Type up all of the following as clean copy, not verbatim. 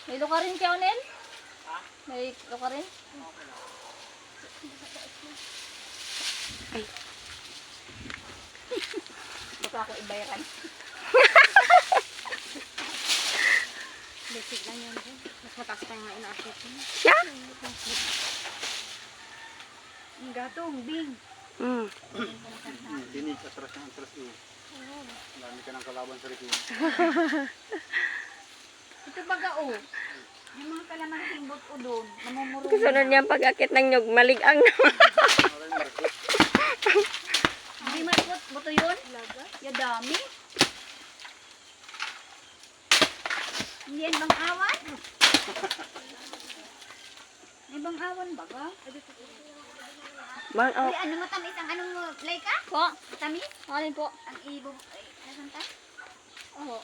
May luka rin kaya, Onel? May luka rin? Ay. Baka ako ibayaran. Basic lang yan. Mas mataas pa yung ina-asset mo. Siya? Ang gatong, bing. Dinig, atras ng atras mo. Dami ka ng kalaban sa review. Ito baga o. Yung mga kalamanting bot o doon. Namumurong. Kasunod niya pag-akit ng nyug, maligang naman. Hindi marikot. Buto yun? Ya dami. Hindi yan bang awan? May bang awan baga? Bang, oh. Ay, ano matamis ang anong like ka? Po. Matamis? Alin po? Ang ibo. Ay, nasan ta? Oo.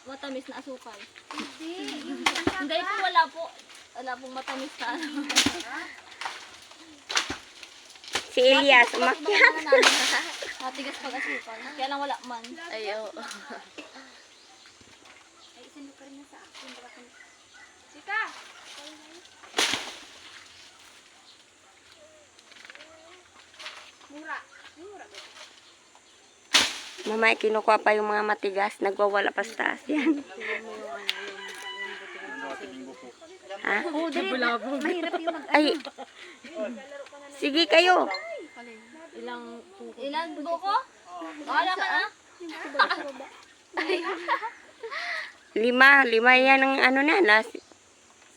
Matamis na asukal. Hindi. Yung hindi po, wala po. Wala pong matamis na ano. Si Elias, umakyat. Matigas pag asukal. Kaya lang wala man. Ayo. Ay, isang ka rin na sa akin. Sika! Mura. Mura ba? Mamaya kinukuha pa yung mga matigas, nagwawala pa sa taas yan. Ha? Oo, mahirap yung mag... Ay, sige kayo. Ilan buko? Wala man ah. 5 yan ang ano na,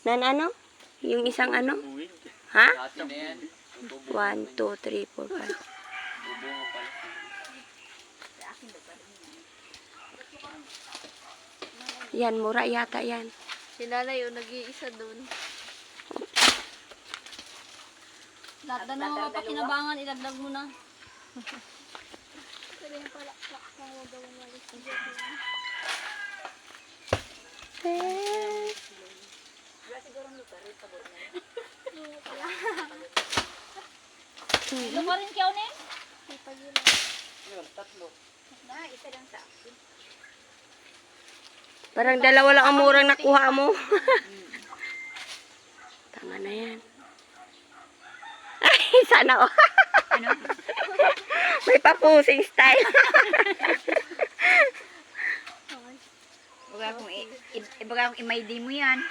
ano? Yung isang ano? Ha? 1, 2, 3, 4, 5. Yan, mura yata yan. Si nanay yung nag-iisa doon. Lahat na ng mga pakinabangan, ilagdag mo na. Ilo pa rin kaya unin? Isa lang sa akin. Parang dalawa lang ang murang nakuha mo. Tama na yan. Ay, sana o. Ano? May papusing style. Baga kung i-may di mo yan.